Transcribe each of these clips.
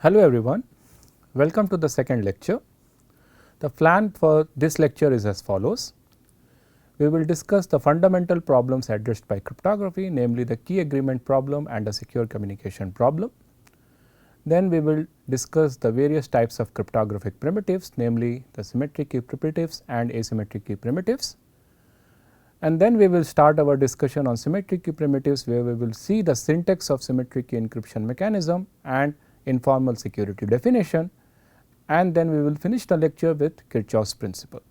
Hello everyone, welcome to the second lecture. The plan for this lecture is as follows. We will discuss the fundamental problems addressed by cryptography, namely the key agreement problem and the secure communication problem. Then we will discuss the various types of cryptographic primitives, namely the symmetric key primitives and asymmetric key primitives. And then we will start our discussion on symmetric key primitives, where we will see the syntax of symmetric key encryption mechanism and informal security definition, and then we will finish the lecture with Kirchhoff's principle.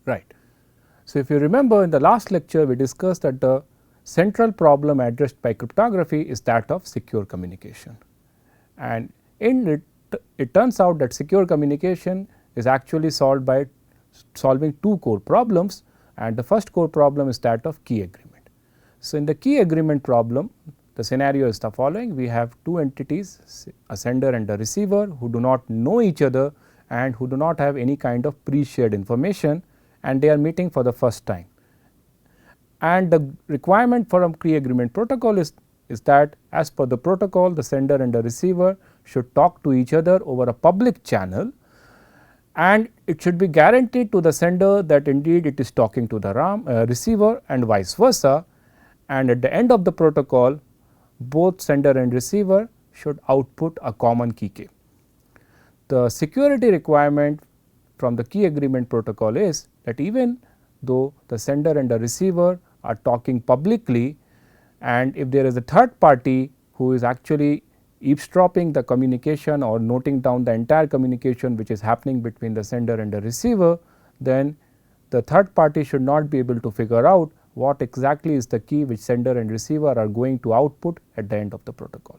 Right. So, if you remember, in the last lecture we discussed that the central problem addressed by cryptography is that of secure communication, and in it turns out that secure communication is actually solved by solving two core problems, and the first core problem is that of key agreement. So, in the key agreement problem, the scenario is the following. We have two entities, a sender and a receiver, who do not know each other and who do not have any kind of pre-shared information, and they are meeting for the first time. And the requirement for a key agreement protocol is that as per the protocol, the sender and the receiver should talk to each other over a public channel, and it should be guaranteed to the sender that indeed it is talking to the receiver and vice versa, and at the end of the protocol both sender and receiver should output a common key k. The security requirement from the key agreement protocol is that even though the sender and the receiver are talking publicly, and if there is a third party who is actually eavesdropping the communication or noting down the entire communication which is happening between the sender and the receiver, then the third party should not be able to figure out what exactly is the key which sender and receiver are going to output at the end of the protocol.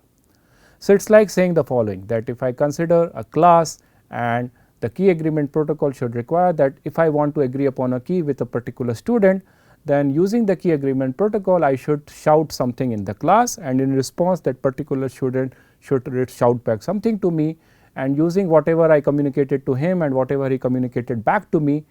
So, it is like saying the following, that if I consider a class and the key agreement protocol should require that if I want to agree upon a key with a particular student, then using the key agreement protocol I should shout something in the class, and in response that particular student should shout back something to me, and using whatever I communicated to him and whatever he communicated back to me,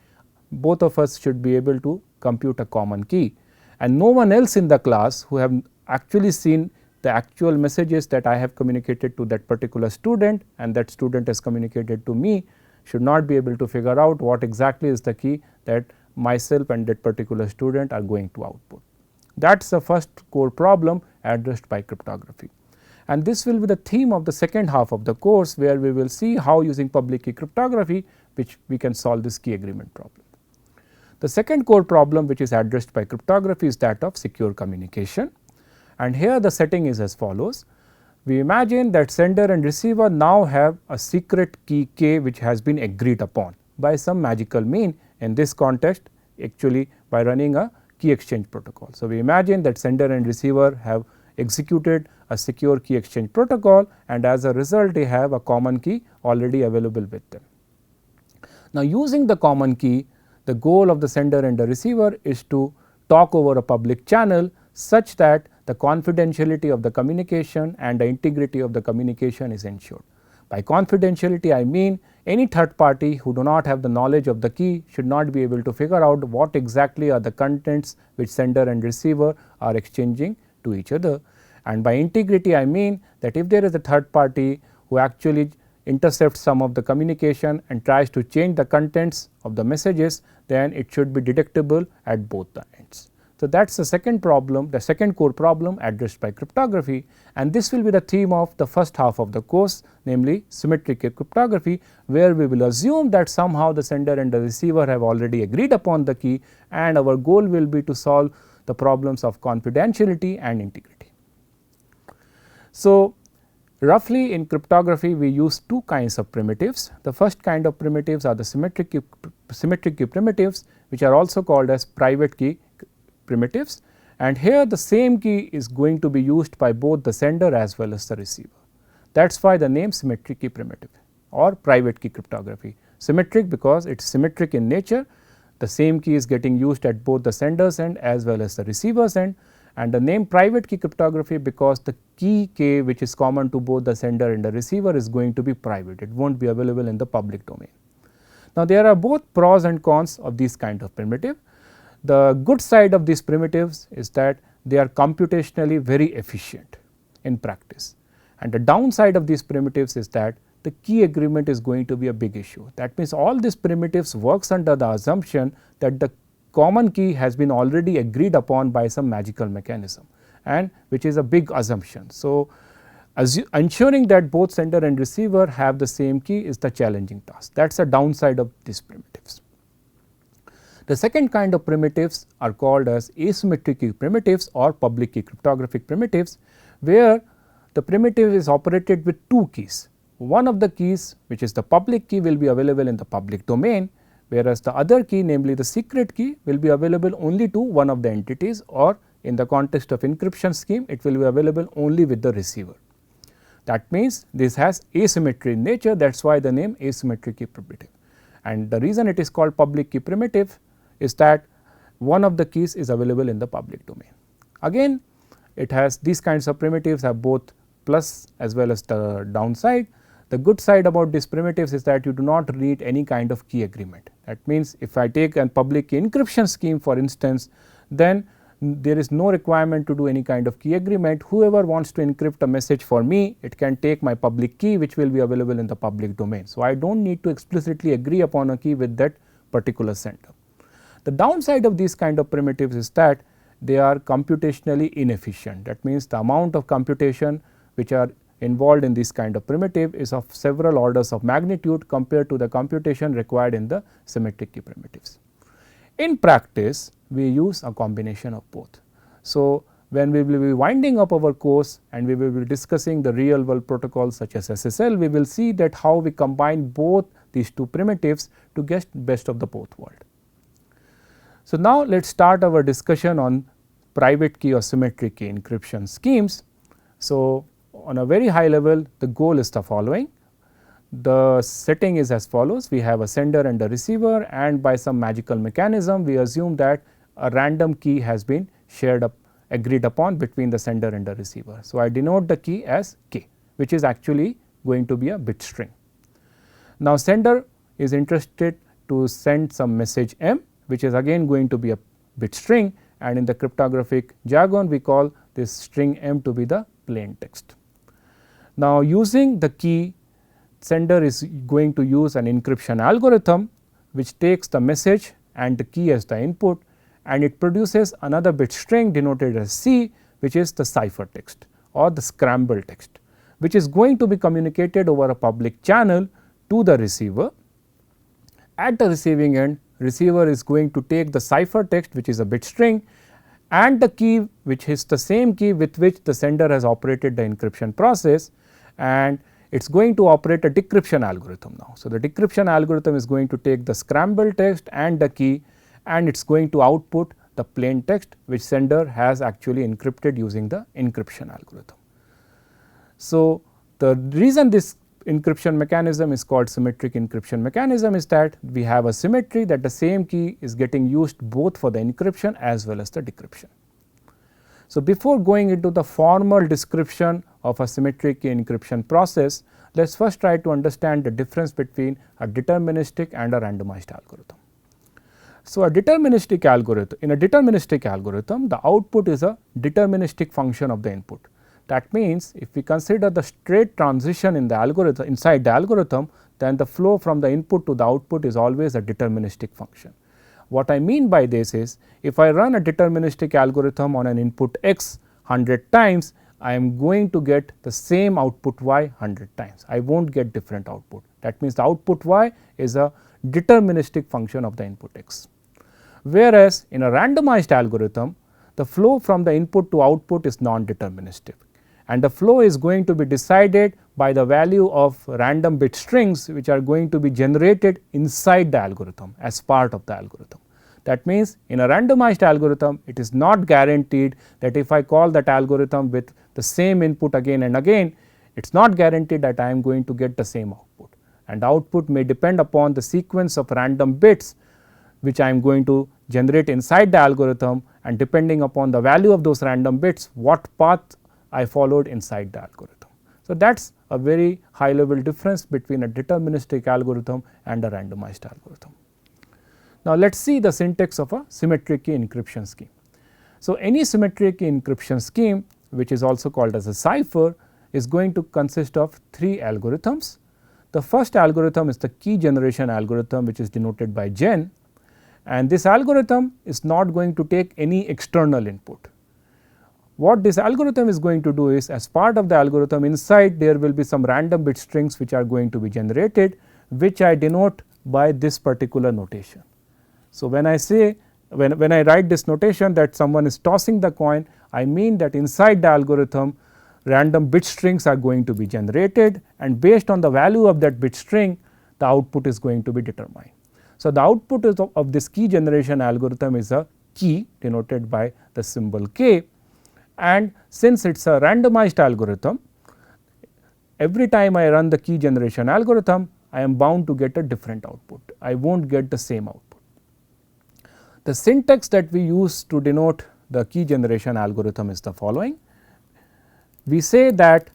both of us should be able to compute a common key, and no one else in the class who have actually seen the actual messages that I have communicated to that particular student and that student has communicated to me should not be able to figure out what exactly is the key that myself and that particular student are going to output. That is the first core problem addressed by cryptography, and this will be the theme of the second half of the course, where we will see how using public key cryptography which we can solve this key agreement problem. The second core problem which is addressed by cryptography is that of secure communication, and here the setting is as follows. We imagine that sender and receiver now have a secret key k which has been agreed upon by some magical mean, in this context actually by running a key exchange protocol. So, we imagine that sender and receiver have executed a secure key exchange protocol, and as a result they have a common key already available with them. Now, using the common key, the goal of the sender and the receiver is to talk over a public channel such that the confidentiality of the communication and the integrity of the communication is ensured. By confidentiality I mean any third party who do not have the knowledge of the key should not be able to figure out what exactly are the contents which sender and receiver are exchanging to each other, and by integrity I mean that if there is a third party who actually intercepts some of the communication and tries to change the contents of the messages, then it should be detectable at both the ends. So, that is the second problem, the second core problem addressed by cryptography, and this will be the theme of the first half of the course, namely symmetric key cryptography, where we will assume that somehow the sender and the receiver have already agreed upon the key, and our goal will be to solve the problems of confidentiality and integrity. So, roughly in cryptography we use two kinds of primitives. The first kind of primitives are the symmetric key primitives, which are also called as private key primitives, and here the same key is going to be used by both the sender as well as the receiver. That is why the name symmetric key primitive or private key cryptography. Symmetric because it is symmetric in nature, the same key is getting used at both the sender's end as well as the receiver's end, and the name private key cryptography because the key k which is common to both the sender and the receiver is going to be private, it will not be available in the public domain. Now, there are both pros and cons of these kind of primitive. The good side of these primitives is that they are computationally very efficient in practice, And the downside of these primitives is that the key agreement is going to be a big issue. That means, all these primitives works under the assumption that the common key has been already agreed upon by some magical mechanism, and which is a big assumption. So, ensuring that both sender and receiver have the same key is the challenging task. That is a downside of these primitives. The second kind of primitives are called as asymmetric key primitives or public key cryptographic primitives, where the primitive is operated with two keys. One of the keys, which is the public key, will be available in the public domain, whereas the other key, namely the secret key, will be available only to one of the entities, or in the context of encryption scheme, it will be available only with the receiver. That means, this has asymmetry in nature, that is why the name asymmetric key primitive. And the reason it is called public key primitive is that one of the keys is available in the public domain. Again, it has these kinds of primitives have both plus as well as the downside. The good side about these primitives is that you do not need any kind of key agreement. That means, if I take a public key encryption scheme for instance, then there is no requirement to do any kind of key agreement. Whoever wants to encrypt a message for me, it can take my public key, which will be available in the public domain. So, I do not need to explicitly agree upon a key with that particular sender. The downside of these kind of primitives is that they are computationally inefficient. That means, the amount of computation which are involved in this kind of primitive is of several orders of magnitude compared to the computation required in the symmetric key primitives. In practice, we use a combination of both. So, when we will be winding up our course and we will be discussing the real world protocols such as SSL, we will see that how we combine both these two primitives to get best of the both world. So, now let us start our discussion on private key or symmetric key encryption schemes. So, on a very high level, the goal is the following. The setting is as follows: we have a sender and a receiver, and by some magical mechanism we assume that a random key has been agreed upon between the sender and the receiver. So, I denote the key as k, which is actually going to be a bit string. Now, sender is interested to send some message m, which is again going to be a bit string, and in the cryptographic jargon we call this string m to be the plain text. Now, using the key, sender is going to use an encryption algorithm which takes the message and the key as the input, and it produces another bit string denoted as C, which is the cipher text or the scramble text, which is going to be communicated over a public channel to the receiver. At the receiving end, receiver is going to take the cipher text, which is a bit string, and the key, which is the same key with which the sender has operated the encryption process, and it is going to operate a decryption algorithm now. So, the decryption algorithm is going to take the scramble text and the key, and it is going to output the plain text which sender has actually encrypted using the encryption algorithm. So, the reason this encryption mechanism is called symmetric encryption mechanism is that we have a symmetry that the same key is getting used both for the encryption as well as the decryption. So, before going into the formal description of a symmetric key encryption process, let us first try to understand the difference between a deterministic and a randomized algorithm. So, a deterministic algorithm, in a deterministic algorithm, the output is a deterministic function of the input. That means, if we consider the straight transition in the algorithm, inside the algorithm, then the flow from the input to the output is always a deterministic function. What I mean by this is, if I run a deterministic algorithm on an input x 100 times, I am going to get the same output y 100 times. I will not get different output. That means, the output y is a deterministic function of the input x. Whereas, in a randomized algorithm, the flow from the input to output is non-deterministic, and the flow is going to be decided by the value of random bit strings which are going to be generated inside the algorithm as part of the algorithm. That means, in a randomized algorithm, it is not guaranteed that if I call that algorithm with the same input again and again, it is not guaranteed that I am going to get the same output, and the output may depend upon the sequence of random bits which I am going to generate inside the algorithm, and depending upon the value of those random bits, what path I followed inside the algorithm. So, that is a very high level difference between a deterministic algorithm and a randomized algorithm. Now, let us see the syntax of a symmetric key encryption scheme. So, any symmetric key encryption scheme, which is also called as a cipher, is going to consist of 3 algorithms. The first algorithm is the key generation algorithm, which is denoted by gen, and this algorithm is not going to take any external input. What this algorithm is going to do is, as part of the algorithm, inside there will be some random bit strings which are going to be generated, which I denote by this particular notation. So, when I say when I write this notation that someone is tossing the coin, I mean that inside the algorithm random bit strings are going to be generated, and based on the value of that bit string, the output is going to be determined. So, the output of this key generation algorithm is a key denoted by the symbol k, and since it is a randomized algorithm, every time I run the key generation algorithm, I am bound to get a different output. I will not get the same output. The syntax that we use to denote the key generation algorithm is the following. We say that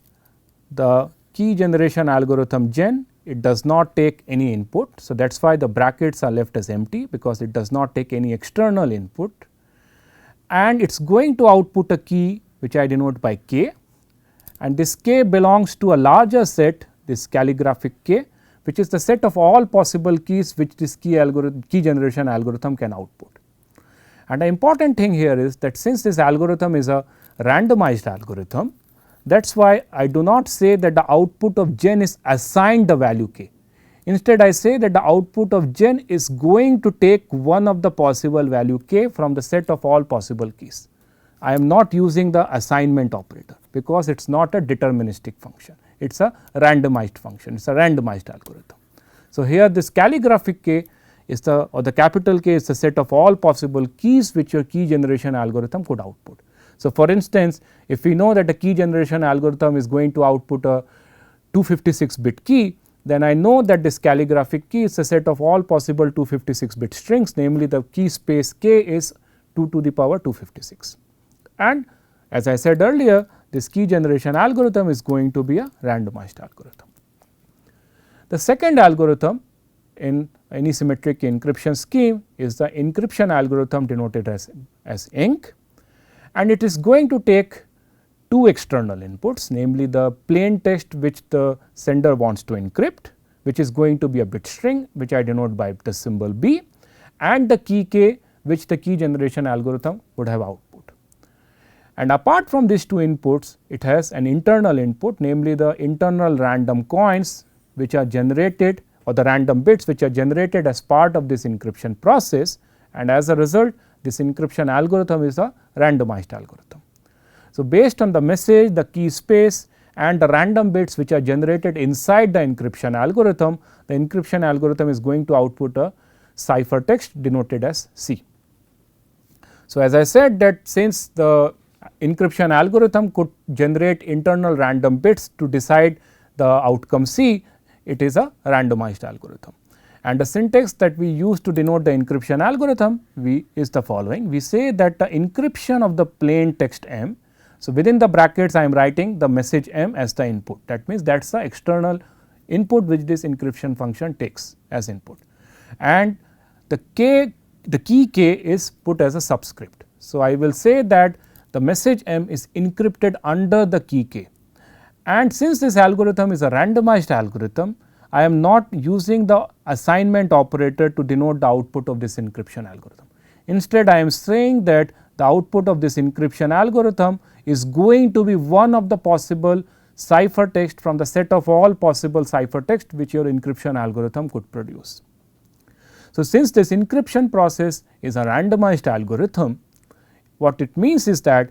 the key generation algorithm gen, it does not take any input. So, that is why the brackets are left as empty, because it does not take any external input, and it is going to output a key which I denote by k, and this k belongs to a larger set, this calligraphic k, which is the set of all possible keys which this key generation algorithm can output. And the important thing here is that since this algorithm is a randomized algorithm, that is why I do not say that the output of gen is assigned the value k. Instead, I say that the output of gen is going to take one of the possible value k from the set of all possible keys. I am not using the assignment operator, because it is not a deterministic function, it is a randomized function, it is a randomized algorithm. So, here this calligraphic k is the capital K is the set of all possible keys which your key generation algorithm could output. So, for instance, if we know that a key generation algorithm is going to output a 256 bit key, then I know that this calligraphic key is a set of all possible 256 bit strings, namely the key space k is 2 to the power 256. And as I said earlier, this key generation algorithm is going to be a randomized algorithm. The second algorithm in any symmetric encryption scheme is the encryption algorithm denoted as ENC, and it is going to take 2 external inputs, namely the plain text which the sender wants to encrypt, which is going to be a bit string which I denote by the symbol b, and the key k which the key generation algorithm would have output. And apart from these 2 inputs, it has an internal input, namely the internal random coins which are generated, or the random bits which are generated as part of this encryption process, and as a result this encryption algorithm is a randomized algorithm. So, based on the message, the key space and the random bits which are generated inside the encryption algorithm, the encryption algorithm is going to output a ciphertext denoted as C. So, as I said that since the encryption algorithm could generate internal random bits to decide the outcome C, it is a randomized algorithm. And the syntax that we use to denote the encryption algorithm is the following. We say that the encryption of the plain text m. So, within the brackets I am writing the message m as the input, that means that is the external input which this encryption function takes as input, and the key k is put as a subscript. So, I will say that the message m is encrypted under the key k, and since this algorithm is a randomized algorithm, I am not using the assignment operator to denote the output of this encryption algorithm. Instead, I am saying that the output of this encryption algorithm is going to be one of the possible ciphertext from the set of all possible ciphertext which your encryption algorithm could produce. So, since this encryption process is a randomized algorithm, what it means is that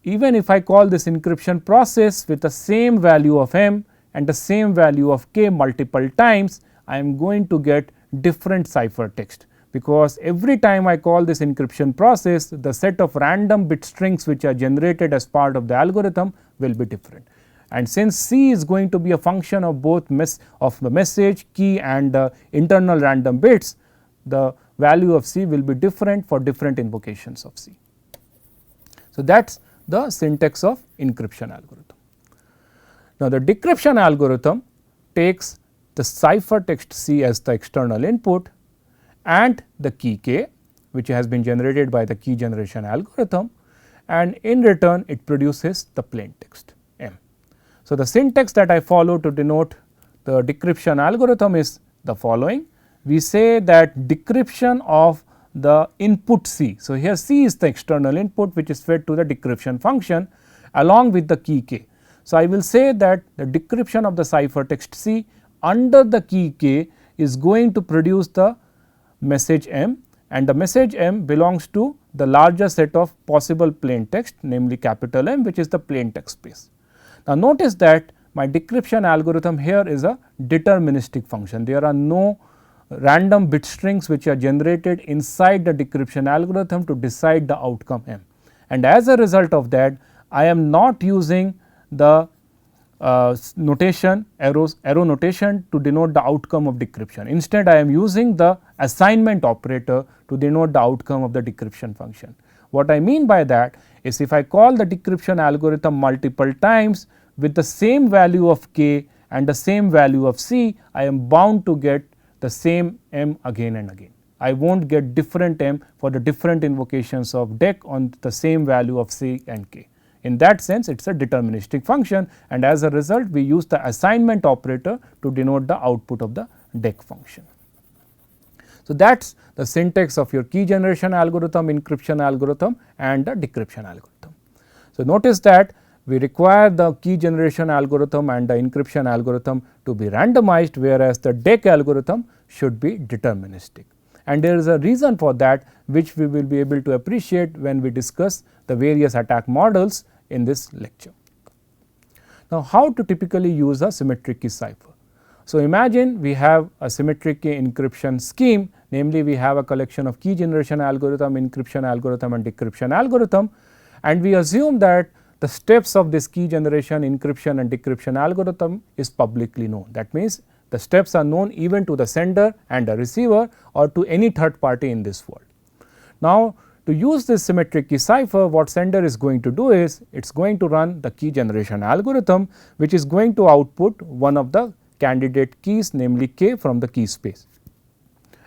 even if I call this encryption process with the same value of m and the same value of k multiple times, I am going to get different ciphertext, because every time I call this encryption process, the set of random bit strings which are generated as part of the algorithm will be different. And since C is going to be a function of both the message, key and the internal random bits, the value of C will be different for different invocations of C. So, that is the syntax of encryption algorithm. Now, the decryption algorithm takes the ciphertext C as the external input and the key k which has been generated by the key generation algorithm, and in return it produces the plain text m. So, the syntax that I follow to denote the decryption algorithm is the following. We say that decryption of the input C. So, here C is the external input which is fed to the decryption function along with the key k. So, I will say that the decryption of the ciphertext C under the key k is going to produce the message M, and the message M belongs to the larger set of possible plain text, namely capital M, which is the plain text space. Now, notice that my decryption algorithm here is a deterministic function. There are no random bit strings which are generated inside the decryption algorithm to decide the outcome M, and as a result of that I am not using the notation arrow notation to denote the outcome of decryption. Instead, I am using the assignment operator to denote the outcome of the decryption function. What I mean by that is, if I call the decryption algorithm multiple times with the same value of k and the same value of c, I am bound to get the same M again and again. I will not get different M for the different invocations of DEC on the same value of c and k. In that sense, it is a deterministic function, and as a result we use the assignment operator to denote the output of the DEC function. So, that is the syntax of your key generation algorithm, encryption algorithm and the decryption algorithm. So, notice that we require the key generation algorithm and the encryption algorithm to be randomized, whereas the DEC algorithm should be deterministic. And there is a reason for that, which we will be able to appreciate when we discuss the various attack models in this lecture. Now, how to typically use a symmetric key cipher? So, imagine we have a symmetric key encryption scheme, namely we have a collection of key generation algorithm, encryption algorithm and decryption algorithm, and we assume that the steps of this key generation, encryption and decryption algorithm is publicly known. That means, the steps are known even to the sender and the receiver or to any third party in this world. Now, to use this symmetric key cipher, what sender is going to do is, it is going to run the key generation algorithm, which is going to output one of the candidate keys, namely k, from the key space,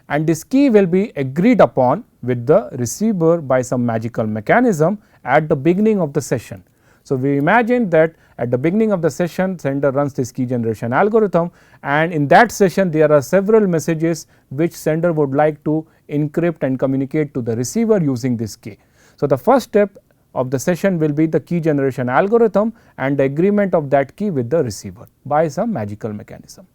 and this key will be agreed upon with the receiver by some magical mechanism at the beginning of the session. So, we imagine that at the beginning of the session, sender runs this key generation algorithm, and in that session there are several messages which sender would like to encrypt and communicate to the receiver using this key. So, the first step of the session will be the key generation algorithm and the agreement of that key with the receiver by some magical mechanism.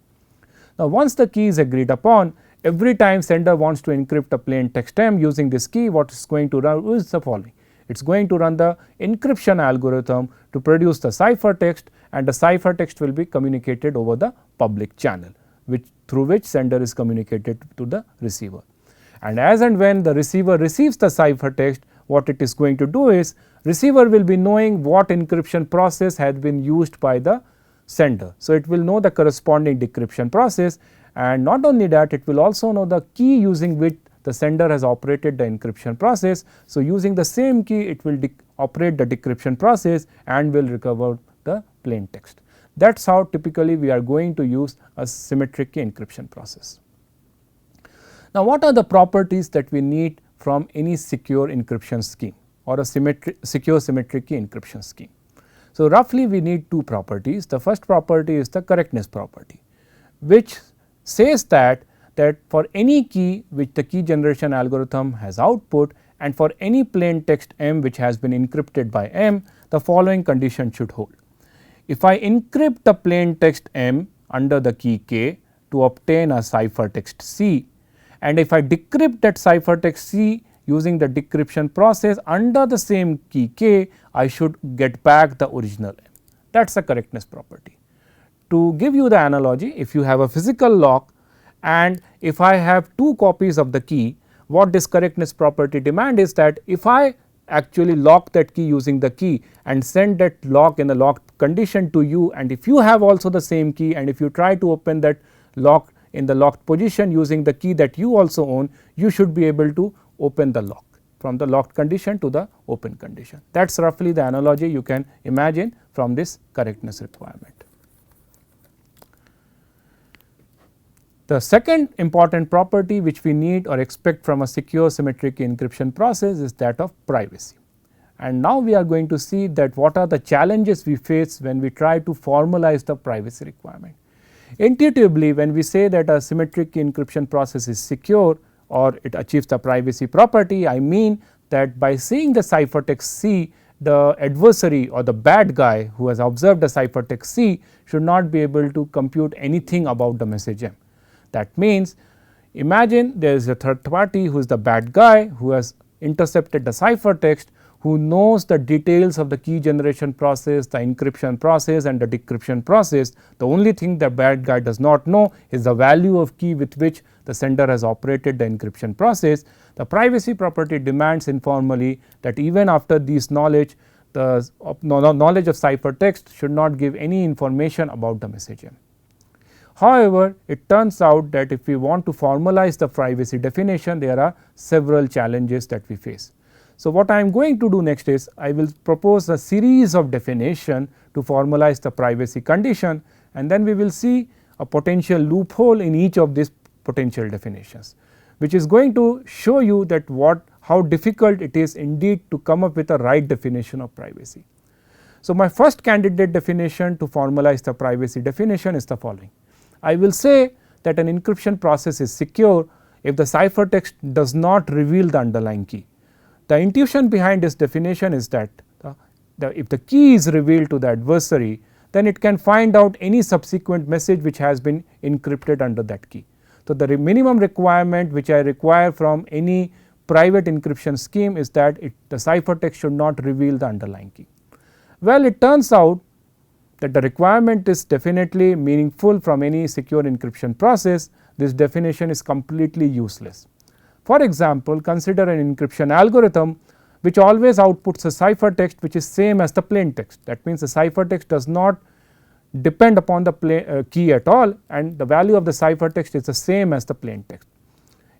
Now, once the key is agreed upon, every time sender wants to encrypt a plain text M using this key, what is going to run is the following. It is going to run the encryption algorithm to produce the ciphertext, and the ciphertext will be communicated over the public channel, through which sender is communicated to the receiver. And as and when the receiver receives the ciphertext, what it is going to do is, receiver will be knowing what encryption process has been used by the sender. So, it will know the corresponding decryption process, and not only that, it will also know the key using which the sender has operated the encryption process. So, using the same key, it will operate the decryption process and will recover the plain text. That is how typically we are going to use a symmetric key encryption process. Now, what are the properties that we need from any secure encryption scheme or a secure symmetric key encryption scheme? So, roughly we need two properties. The first property is the correctness property, which says that for any key which the key generation algorithm has output, and for any plain text M which has been encrypted by M, the following condition should hold. If I encrypt the plain text M under the key k to obtain a ciphertext C, and if I decrypt that ciphertext C using the decryption process under the same key k, I should get back the original M. That is a correctness property. To give you the analogy, if you have a physical lock and if I have two copies of the key, what this correctness property demand is that if I actually lock that key using the key and send that lock in a locked condition to you, and if you have also the same key, and if you try to open that lock in the locked position using the key that you also own, you should be able to open the lock from the locked condition to the open condition. That is roughly the analogy you can imagine from this correctness requirement. The second important property which we need or expect from a secure symmetric encryption process is that of privacy, and now we are going to see that what are the challenges we face when we try to formalize the privacy requirement. Intuitively, when we say that a symmetric encryption process is secure or it achieves the privacy property, I mean that by seeing the ciphertext C, the adversary or the bad guy who has observed the ciphertext C should not be able to compute anything about the message M. That means, imagine there is a third party who is the bad guy who has intercepted the ciphertext, who knows the details of the key generation process, the encryption process and the decryption process. The only thing the bad guy does not know is the value of key with which the sender has operated the encryption process. The privacy property demands informally that even after this knowledge, the knowledge of ciphertext should not give any information about the message M. However, it turns out that if we want to formalize the privacy definition, there are several challenges that we face. So, what I am going to do next is I will propose a series of definition to formalize the privacy condition, and then we will see a potential loophole in each of these potential definitions, which is going to show you that how difficult it is indeed to come up with a right definition of privacy. So, my first candidate definition to formalize the privacy definition is the following. I will say that an encryption process is secure if the ciphertext does not reveal the underlying key. The intuition behind this definition is that if the key is revealed to the adversary, then it can find out any subsequent message which has been encrypted under that key. So, the minimum requirement which I require from any private encryption scheme is that the ciphertext should not reveal the underlying key. Well, it turns out that the requirement is definitely meaningful from any secure encryption process. This definition is completely useless. For example, consider an encryption algorithm which always outputs a ciphertext which is same as the plain text. That means, the ciphertext does not depend upon the key at all, and the value of the ciphertext is the same as the plain text.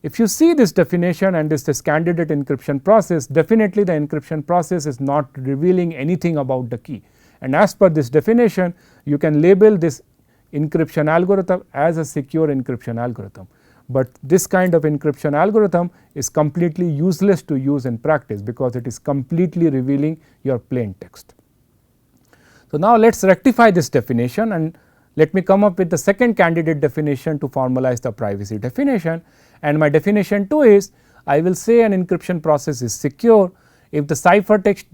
If you see this definition and this candidate encryption process, definitely the encryption process is not revealing anything about the key, and as per this definition you can label this encryption algorithm as a secure encryption algorithm. But this kind of encryption algorithm is completely useless to use in practice, because it is completely revealing your plain text. So, now let us rectify this definition and let me come up with the second candidate definition to formalize the privacy definition, and my definition 2 is I will say an encryption process is secure if the ciphertext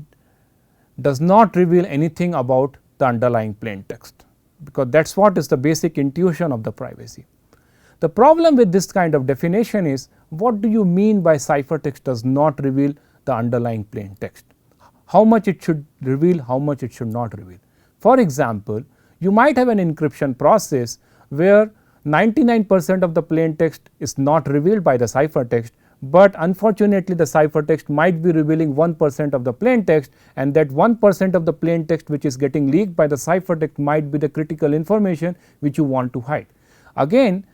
does not reveal anything about the underlying plain text, because that is what is the basic intuition of the privacy. The problem with this kind of definition is, what do you mean by ciphertext does not reveal the underlying plain text? How much it should reveal, how much it should not reveal. For example, you might have an encryption process where 99% of the plain text is not revealed by the ciphertext, but unfortunately the ciphertext might be revealing 1% of the plain text, and that 1% of the plain text which is getting leaked by the ciphertext might be the critical information which you want to hide. Again,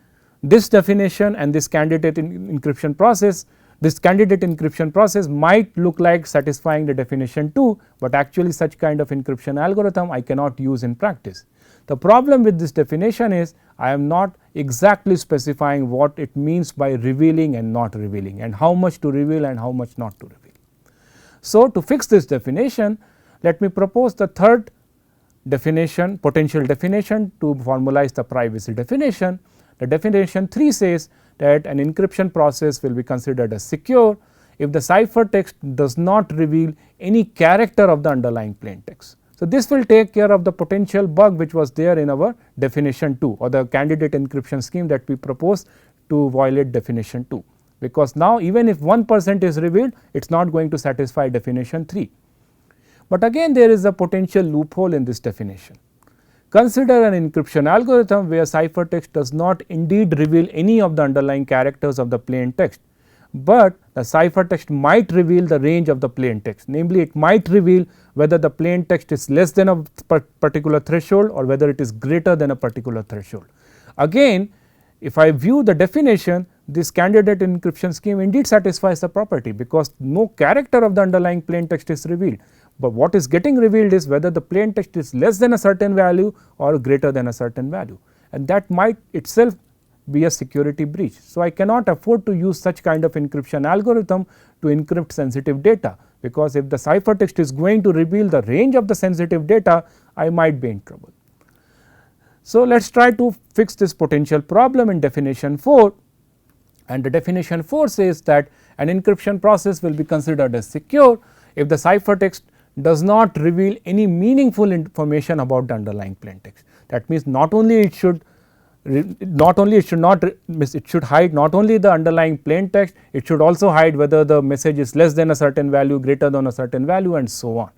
this definition and this candidate encryption process might look like satisfying the definition 2, but actually such kind of encryption algorithm I cannot use in practice. The problem with this definition is I am not exactly specifying what it means by revealing and not revealing, and how much to reveal and how much not to reveal. So, to fix this definition, let me propose the third definition, potential definition to formalize the privacy definition. The definition 3 says that an encryption process will be considered as secure if the ciphertext does not reveal any character of the underlying plain text. So, this will take care of the potential bug which was there in our definition 2, or the candidate encryption scheme that we proposed to violate definition 2, because now even if 1% is revealed, it is not going to satisfy definition 3. But again, there is a potential loophole in this definition. Consider an encryption algorithm where ciphertext does not indeed reveal any of the underlying characters of the plain text, but the ciphertext might reveal the range of the plain text, namely it might reveal whether the plain text is less than a particular threshold or whether it is greater than a particular threshold. Again, if I view the definition, this candidate encryption scheme indeed satisfies the property, because no character of the underlying plain text is revealed, but what is getting revealed is whether the plain text is less than a certain value or greater than a certain value, and that might itself be a security breach. So, I cannot afford to use such kind of encryption algorithm to encrypt sensitive data, because if the ciphertext is going to reveal the range of the sensitive data, I might be in trouble. So, let us try to fix this potential problem in definition 4, and the definition 4 says that an encryption process will be considered as secure if the ciphertext does not reveal any meaningful information about the underlying plain text. That means not only it should hide not only the underlying plain text, it should also hide whether the message is less than a certain value, greater than a certain value, and so on.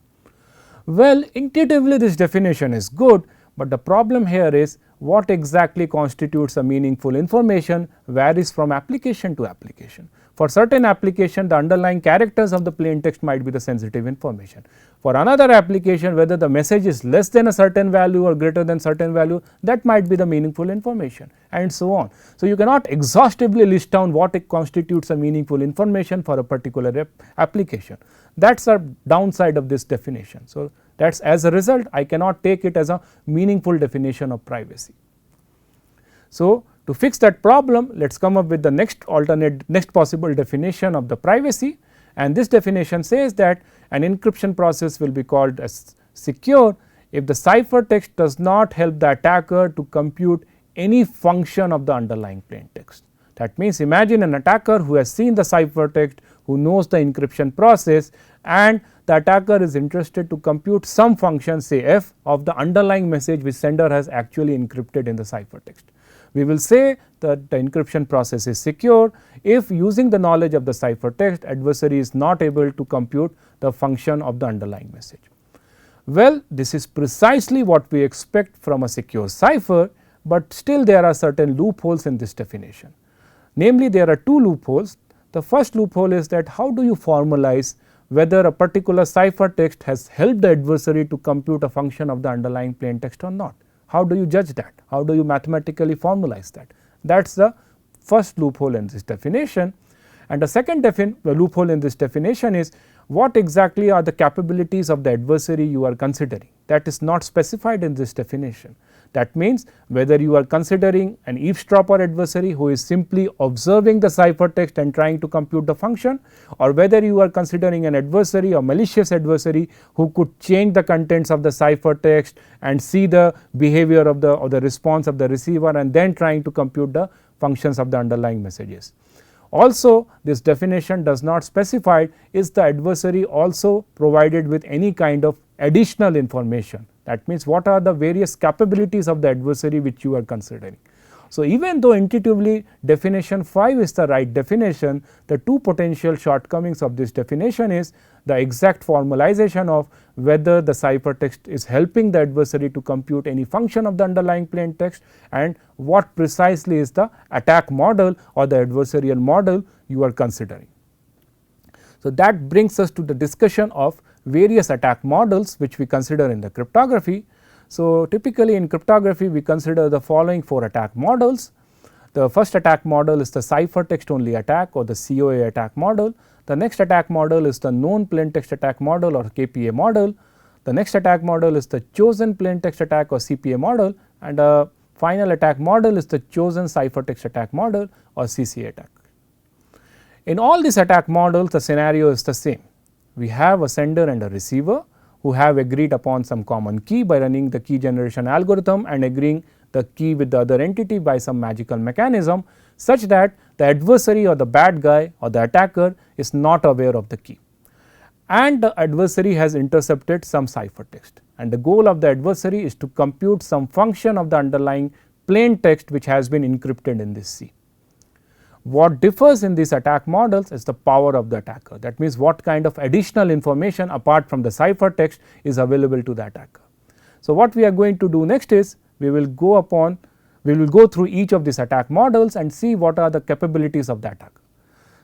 Well, intuitively this definition is good, but the problem here is what exactly constitutes a meaningful information varies from application to application. For certain application, the underlying characters of the plain text might be the sensitive information. For another application, whether the message is less than a certain value or greater than certain value, that might be the meaningful information, and so on. So, you cannot exhaustively list down what constitutes a meaningful information for a particular application. That is the downside of this definition. So, that is, as a result, I cannot take it as a meaningful definition of privacy. So, to fix that problem, let us come up with the next possible definition of the privacy, and this definition says that an encryption process will be called as secure if the ciphertext does not help the attacker to compute any function of the underlying plain text. That means, imagine an attacker who has seen the ciphertext, who knows the encryption process, and the attacker is interested to compute some function, say f, of the underlying message which sender has actually encrypted in the ciphertext. We will say that the encryption process is secure if, using the knowledge of the ciphertext, adversary is not able to compute the function of the underlying message. Well, this is precisely what we expect from a secure cipher, but still there are certain loopholes in this definition. Namely, there are two loopholes. The first loophole is that how do you formalize whether a particular ciphertext has helped the adversary to compute a function of the underlying plain text or not? How do you judge that? How do you mathematically formalize that? That is the first loophole in this definition. And the second loophole in this definition is what exactly are the capabilities of the adversary you are considering. That is not specified in this definition. That means whether you are considering an eavesdropper adversary who is simply observing the ciphertext and trying to compute the function, or whether you are considering an adversary or malicious adversary who could change the contents of the ciphertext and see the behavior of the response of the receiver and then trying to compute the functions of the underlying messages. Also, this definition does not specify is the adversary also provided with any kind of additional information. That means, what are the various capabilities of the adversary which you are considering. So, even though intuitively definition 5 is the right definition, the two potential shortcomings of this definition is the exact formalization of whether the ciphertext is helping the adversary to compute any function of the underlying plain text, and what precisely is the attack model or the adversarial model you are considering. So, that brings us to the discussion of various attack models which we consider in the cryptography. So, typically in cryptography we consider the following 4 attack models. The first attack model is the ciphertext only attack or the COA attack model. The next attack model is the known plain text attack model or KPA model. The next attack model is the chosen plain text attack or CPA model, and the final attack model is the chosen ciphertext attack model or CCA attack. In all these attack models, the scenario is the same. We have a sender and a receiver who have agreed upon some common key by running the key generation algorithm and agreeing the key with the other entity by some magical mechanism, such that the adversary or the bad guy or the attacker is not aware of the key, and the adversary has intercepted some ciphertext, and the goal of the adversary is to compute some function of the underlying plain text which has been encrypted in this C. What differs in these attack models is the power of the attacker. That means, what kind of additional information apart from the ciphertext is available to the attacker. So, what we are going to do next is we will go through each of these attack models and see what are the capabilities of the attacker.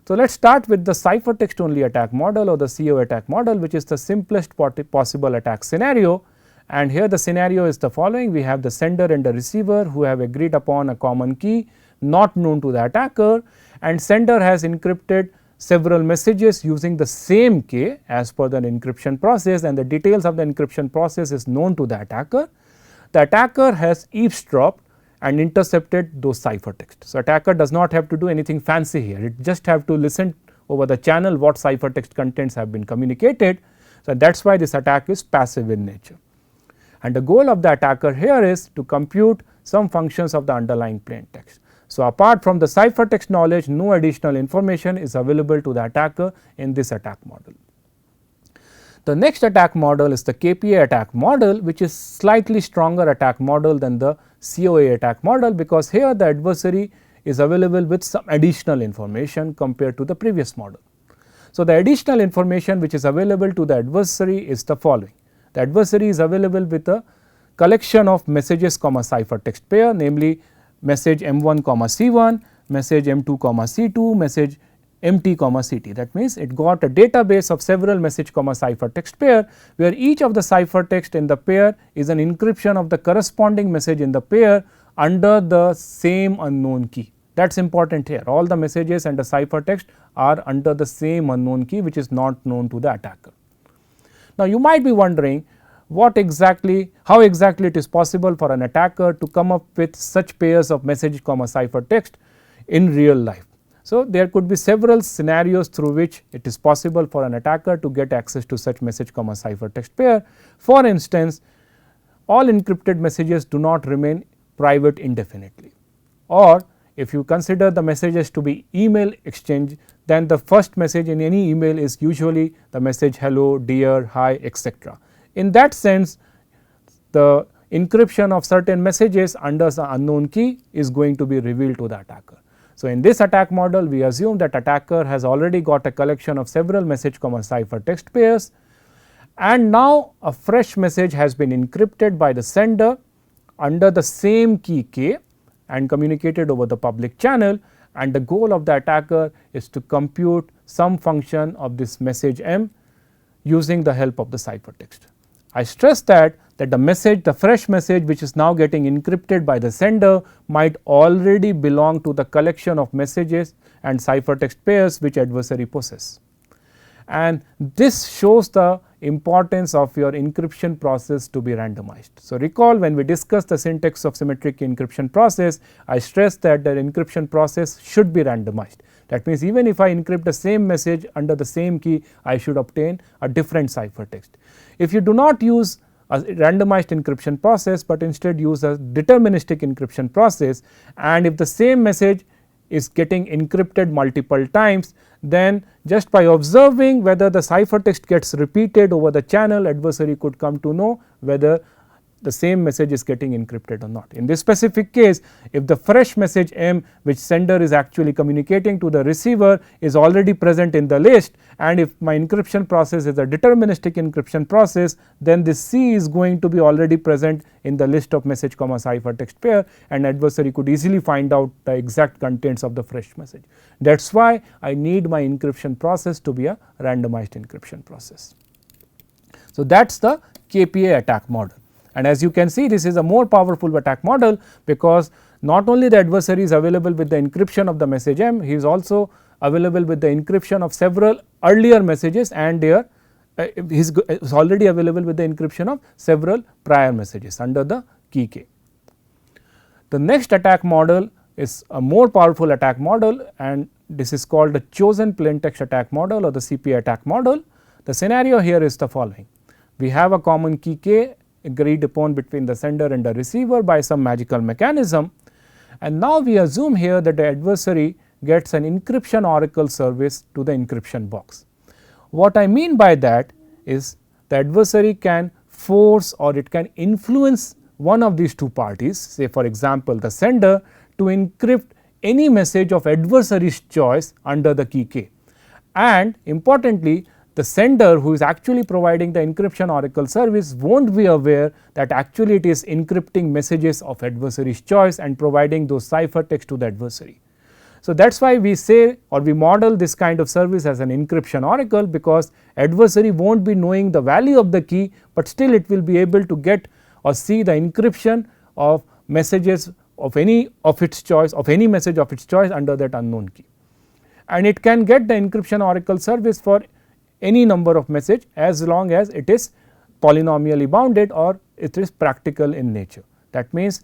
So, let us start with the ciphertext only attack model or the COA attack model, which is the simplest possible attack scenario. And here the scenario is the following: we have the sender and the receiver who have agreed upon a common key not known to the attacker, and sender has encrypted several messages using the same key as per the encryption process, and the details of the encryption process is known to the attacker. The attacker has eavesdropped and intercepted those ciphertext. So, attacker does not have to do anything fancy here, it just have to listen over the channel what ciphertext contents have been communicated. So, that is why this attack is passive in nature, and the goal of the attacker here is to compute some functions of the underlying plain text. So, apart from the ciphertext knowledge, no additional information is available to the attacker in this attack model. The next attack model is the KPA attack model, which is slightly stronger attack model than the COA attack model, because here the adversary is available with some additional information compared to the previous model. So, the additional information which is available to the adversary is the following. The adversary is available with a collection of messages ciphertext pair, namely message M1 C1, message M2 C2, message MT CT. That means, it got a database of several message ciphertext pair, where each of the ciphertext in the pair is an encryption of the corresponding message in the pair under the same unknown key. That is important here. All the messages and the ciphertext are under the same unknown key, which is not known to the attacker. Now, you might be wondering how exactly it is possible for an attacker to come up with such pairs of message ciphertext in real life. So, there could be several scenarios through which it is possible for an attacker to get access to such message ciphertext pair. For instance, all encrypted messages do not remain private indefinitely, or if you consider the messages to be email exchange, then the first message in any email is usually the message hello, dear, hi, etc. In that sense, the encryption of certain messages under the unknown key is going to be revealed to the attacker. So, in this attack model, we assume that attacker has already got a collection of several message ciphertext pairs, and now a fresh message has been encrypted by the sender under the same key k and communicated over the public channel, and the goal of the attacker is to compute some function of this message M using the help of the ciphertext. I stress that the fresh message which is now getting encrypted by the sender might already belong to the collection of messages and ciphertext pairs which adversary possess. And this shows the importance of your encryption process to be randomized. So, recall when we discussed the syntax of symmetric encryption process, I stressed that the encryption process should be randomized. That means, even if I encrypt the same message under the same key, I should obtain a different ciphertext. If you do not use a randomized encryption process, but instead use a deterministic encryption process, and if the same message is getting encrypted multiple times, then just by observing whether the ciphertext gets repeated over the channel, adversary could come to know whether the same message is getting encrypted or not. In this specific case, if the fresh message M which sender is actually communicating to the receiver is already present in the list, and if my encryption process is a deterministic encryption process, then this C is going to be already present in the list of message ciphertext pair, and adversary could easily find out the exact contents of the fresh message. That is why I need my encryption process to be a randomized encryption process. So, that is the KPA attack model. And as you can see, this is a more powerful attack model, because not only the adversary is available with the encryption of the message M, he is also available with the encryption of several earlier messages, and there he is already available with the encryption of several prior messages under the key k. The next attack model is a more powerful attack model, and this is called the chosen plaintext attack model or the CPA attack model. The scenario here is the following. We have a common key k agreed upon between the sender and the receiver by some magical mechanism, and now we assume here that the adversary gets an encryption oracle service to the encryption box. What I mean by that is the adversary can force or it can influence one of these two parties, say for example the sender, to encrypt any message of adversary's choice under the key k, and importantly, the sender who is actually providing the encryption oracle service won't be aware that actually it is encrypting messages of adversary's choice and providing those ciphertext to the adversary. So, that is why we say or we model this kind of service as an encryption oracle, because adversary won't be knowing the value of the key, but still it will be able to get or see the encryption of messages of any of its choice, of any message of its choice under that unknown key, and it can get the encryption oracle service for any number of message as long as it is polynomially bounded or it is practical in nature. That means,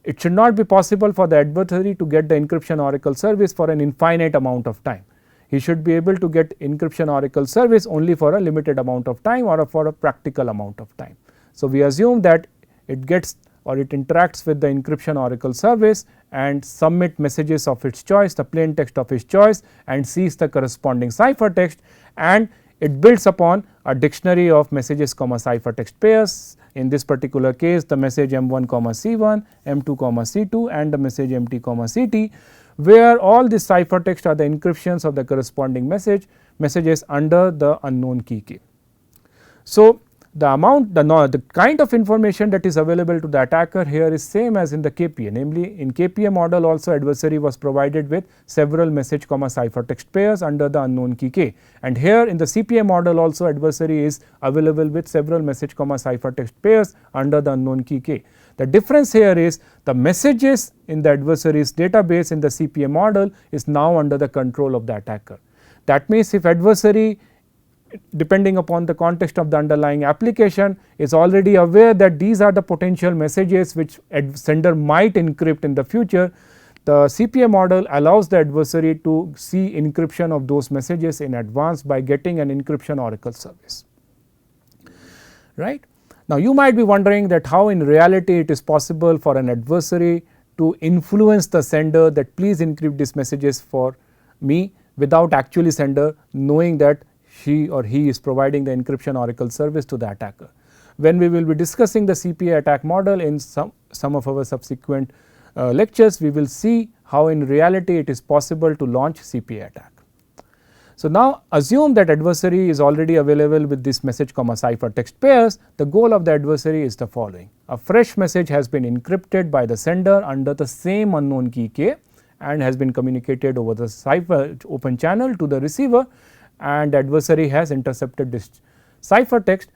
it should not be possible for the adversary to get the encryption oracle service for an infinite amount of time. He should be able to get encryption oracle service only for a limited amount of time or for a practical amount of time. So, we assume that it gets or it interacts with the encryption oracle service and submit messages of its choice, the plain text of its choice, and sees the corresponding ciphertext, and it builds upon a dictionary of messages ciphertext pairs. In this particular case, the message M1 C1, M2 C2 and the message MT CT, where all the ciphertext are the encryptions of the corresponding messages under the unknown key K. So, the kind of information that is available to the attacker here is same as in the KPA, namely in KPA model also adversary was provided with several message ciphertext pairs under the unknown key K, and here in the CPA model also adversary is available with several message ciphertext pairs under the unknown key K. The difference here is the messages in the adversary's database in the CPA model is now under the control of the attacker. That means, if adversary, depending upon the context of the underlying application, is already aware that these are the potential messages which sender might encrypt in the future, the CPA model allows the adversary to see encryption of those messages in advance by getting an encryption oracle service, right. Now, you might be wondering that how in reality it is possible for an adversary to influence the sender that please encrypt these messages for me without actually sender knowing that she or he is providing the encryption oracle service to the attacker. When we will be discussing the CPA attack model in some of our subsequent lectures, we will see how in reality it is possible to launch CPA attack. So, now assume that adversary is already available with this message ciphertext pairs. The goal of the adversary is the following: a fresh message has been encrypted by the sender under the same unknown key K and has been communicated over the cipher open channel to the receiver, and adversary has intercepted this ciphertext,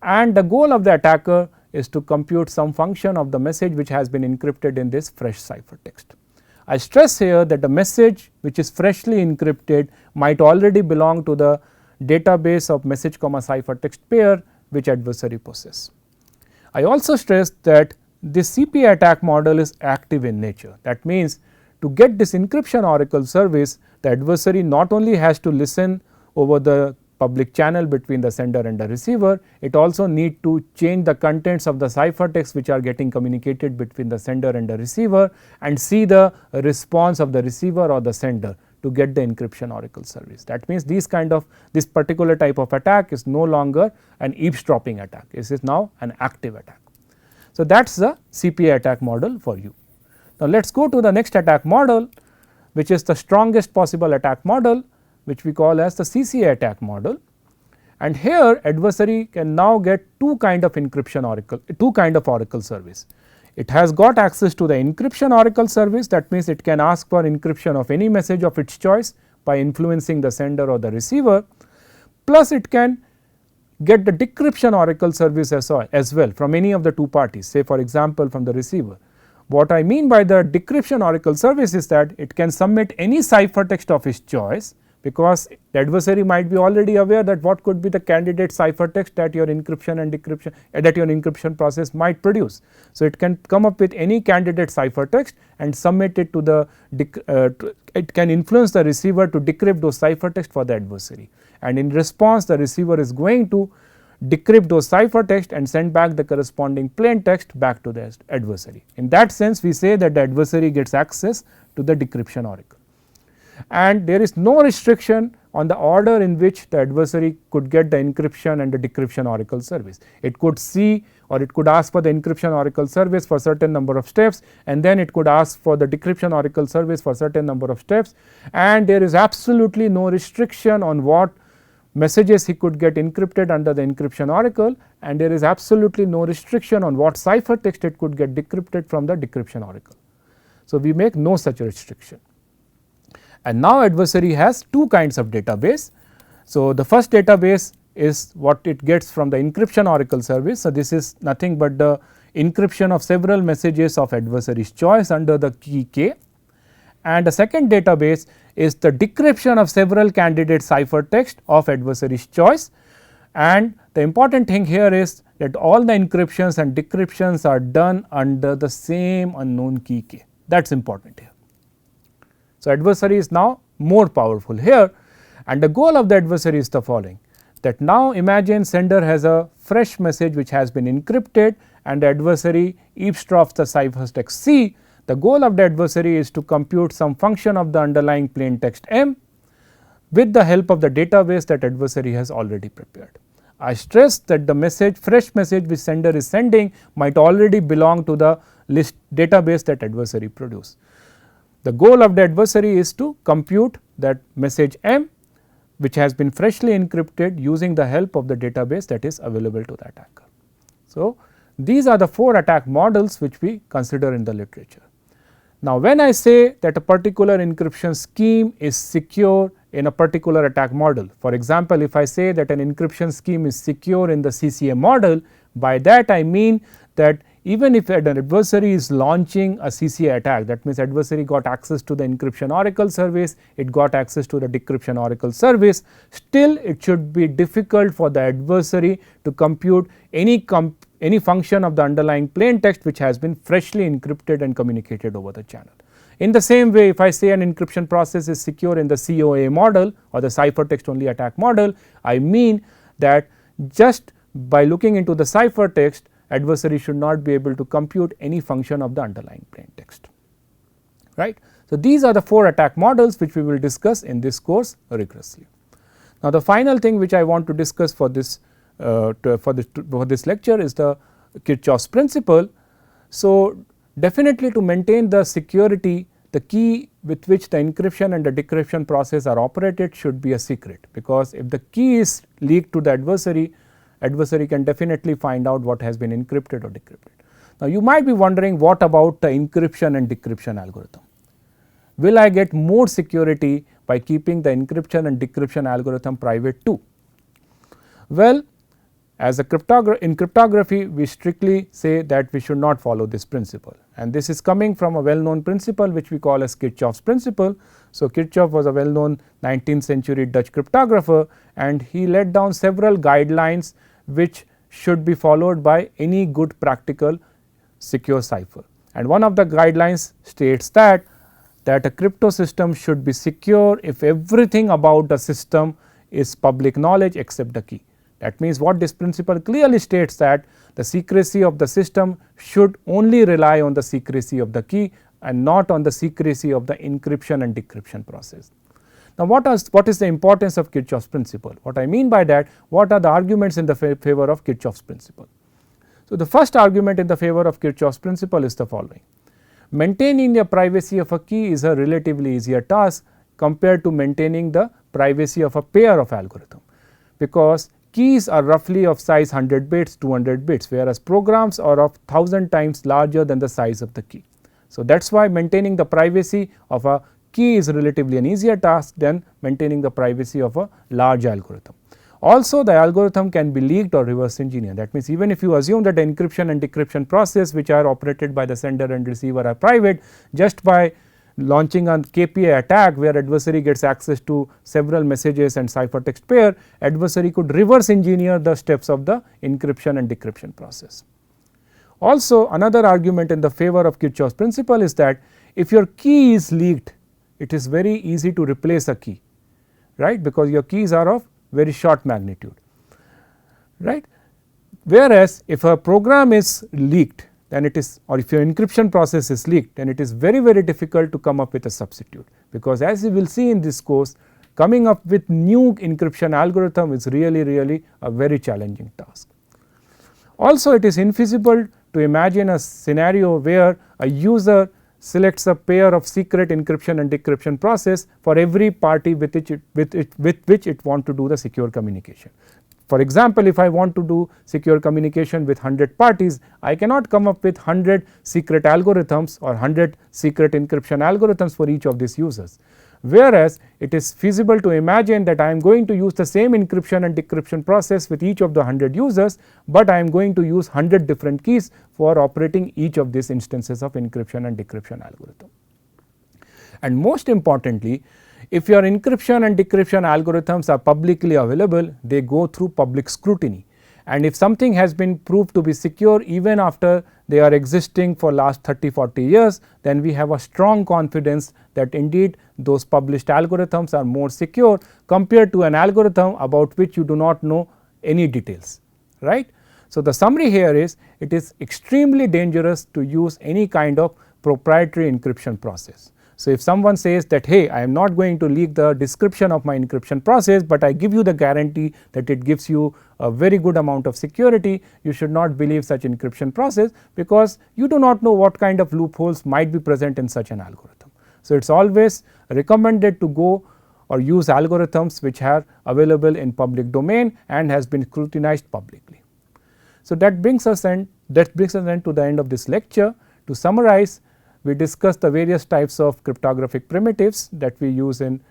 and the goal of the attacker is to compute some function of the message which has been encrypted in this fresh ciphertext. I stress here that the message which is freshly encrypted might already belong to the database of message ciphertext pair which adversary possesses. I also stress that this CPA attack model is active in nature. That means, to get this encryption oracle service, the adversary not only has to listen over the public channel between the sender and the receiver, it also need to change the contents of the ciphertext which are getting communicated between the sender and the receiver and see the response of the receiver or the sender to get the encryption oracle service. That means, this particular type of attack is no longer an eavesdropping attack, this is now an active attack. So, that is the CPA attack model for you. Now, let us go to the next attack model, which is the strongest possible attack model, which we call as the CCA attack model, and here adversary can now get two kind of oracle service. It has got access to the encryption oracle service, that means it can ask for encryption of any message of its choice by influencing the sender or the receiver, plus it can get the decryption oracle service as well from any of the two parties, say for example from the receiver. What I mean by the decryption oracle service is that it can submit any ciphertext of its choice, because the adversary might be already aware that what could be the candidate ciphertext that your encryption and decryption that your encryption process might produce. So, it can come up with any candidate ciphertext and submit it to the it can influence the receiver to decrypt those ciphertext for the adversary, and in response the receiver is going to decrypt those ciphertext and send back the corresponding plain text back to the adversary. In that sense, we say that the adversary gets access to the decryption oracle, and there is no restriction on the order in which the adversary could get the encryption and the decryption oracle service. It could see or it could ask for the encryption oracle service for certain number of steps, and then it could ask for the decryption oracle service for certain number of steps, and there is absolutely no restriction on what messages he could get encrypted under the encryption oracle, and there is absolutely no restriction on what ciphertext it could get decrypted from the decryption oracle. So, we make no such restriction. And now adversary has two kinds of database. So, the first database is what it gets from the encryption oracle service. So, this is nothing but the encryption of several messages of adversary's choice under the key K, and the second database is the decryption of several candidate ciphertext of adversary's choice And the important thing here is that all the encryptions and decryptions are done under the same unknown key k. That is important here. So, adversary is now more powerful here, and the goal of the adversary is the following, that now imagine sender has a fresh message which has been encrypted and the adversary eavesdrops the ciphertext C. The goal of the adversary is to compute some function of the underlying plain text M with the help of the database that adversary has already prepared. I stress that the fresh message which sender is sending might already belong to the list database that adversary produce. The goal of the adversary is to compute that message M which has been freshly encrypted using the help of the database that is available to the attacker. So, these are the 4 attack models which we consider in the literature. Now, when I say that a particular encryption scheme is secure in a particular attack model, for example, if I say that an encryption scheme is secure in the CCA model, by that I mean that even if an adversary is launching a CCA attack, that means adversary got access to the encryption oracle service, it got access to the decryption oracle service, still it should be difficult for the adversary to compute any function of the underlying plain text which has been freshly encrypted and communicated over the channel. In the same way, if I say an encryption process is secure in the COA model or the ciphertext only attack model, I mean that just by looking into the ciphertext, adversary should not be able to compute any function of the underlying plain text, right. So, these are the 4 attack models which we will discuss in this course rigorously. Now, the final thing which I want to discuss for this lecture is the Kirchhoff's principle. So, definitely to maintain the security, the key with which the encryption and the decryption process are operated should be a secret, because if the key is leaked to the adversary can definitely find out what has been encrypted or decrypted. Now, you might be wondering, what about the encryption and decryption algorithm? Will I get more security by keeping the encryption and decryption algorithm private too? Well, as in cryptography, we strictly say that we should not follow this principle, and this is coming from a well known principle which we call as Kirchhoff's principle. So, Kirchhoff was a well known 19th century Dutch cryptographer, and he laid down several guidelines which should be followed by any good practical secure cipher. And one of the guidelines states that a crypto system should be secure if everything about the system is public knowledge except the key. That means, what this principle clearly states, that the secrecy of the system should only rely on the secrecy of the key and not on the secrecy of the encryption and decryption process. Now, what is the importance of Kirchhoff's principle? What I mean by that, what are the arguments in the favor of Kirchhoff's principle? So, the first argument in the favor of Kirchhoff's principle is the following: maintaining the privacy of a key is a relatively easier task compared to maintaining the privacy of a pair of algorithm, because keys are roughly of size 100 bits, 200 bits, whereas programs are of 1000 times larger than the size of the key. So, that is why maintaining the privacy of a key is relatively an easier task than maintaining the privacy of a large algorithm. Also, the algorithm can be leaked or reverse engineered. That means, even if you assume that the encryption and decryption process which are operated by the sender and receiver are private, just by launching a KPA attack where adversary gets access to several messages and ciphertext pair, adversary could reverse engineer the steps of the encryption and decryption process. Also, another argument in the favor of Kirchhoff's principle is that if your key is leaked, it is very easy to replace a key, right, because your keys are of very short magnitude, right. Whereas, if a program is leaked, then it is, or if your encryption process is leaked, then it is very, very difficult to come up with a substitute, because as you will see in this course, coming up with new encryption algorithm is really a very challenging task. Also, it is infeasible to imagine a scenario where a user selects a pair of secret encryption and decryption process for every party with which it want to do the secure communication. For example, if I want to do secure communication with 100 parties, I cannot come up with 100 secret algorithms or 100 secret encryption algorithms for each of these users. Whereas, it is feasible to imagine that I am going to use the same encryption and decryption process with each of the 100 users, but I am going to use 100 different keys for operating each of these instances of encryption and decryption algorithm. And most importantly, if your encryption and decryption algorithms are publicly available, they go through public scrutiny, and if something has been proved to be secure even after they are existing for last 30-40 years, then we have a strong confidence that indeed those published algorithms are more secure compared to an algorithm about which you do not know any details, right. So, the summary here is it is extremely dangerous to use any kind of proprietary encryption process. So, if someone says that, hey, I am not going to leak the description of my encryption process, but I give you the guarantee that it gives you a very good amount of security, you should not believe such encryption process, because you do not know what kind of loopholes might be present in such an algorithm. So, it is always recommended to go or use algorithms which are available in public domain and has been scrutinized publicly. So, that brings us then to the end of this lecture. To summarize, we discussed the various types of cryptographic primitives that we use in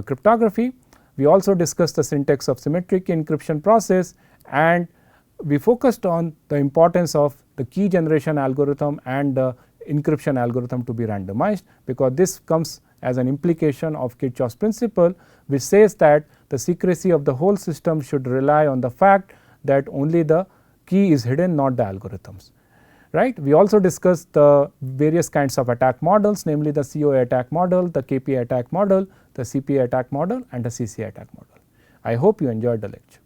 cryptography. We also discussed the syntax of symmetric encryption process, and we focused on the importance of the key generation algorithm and the encryption algorithm to be randomized, because this comes as an implication of Kirchhoff's principle, which says that the secrecy of the whole system should rely on the fact that only the key is hidden, not the algorithms. Right. We also discussed the various kinds of attack models, namely the COA attack model, the KPA attack model, the CPA attack model and the CCA attack model. I hope you enjoyed the lecture.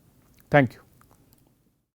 Thank you.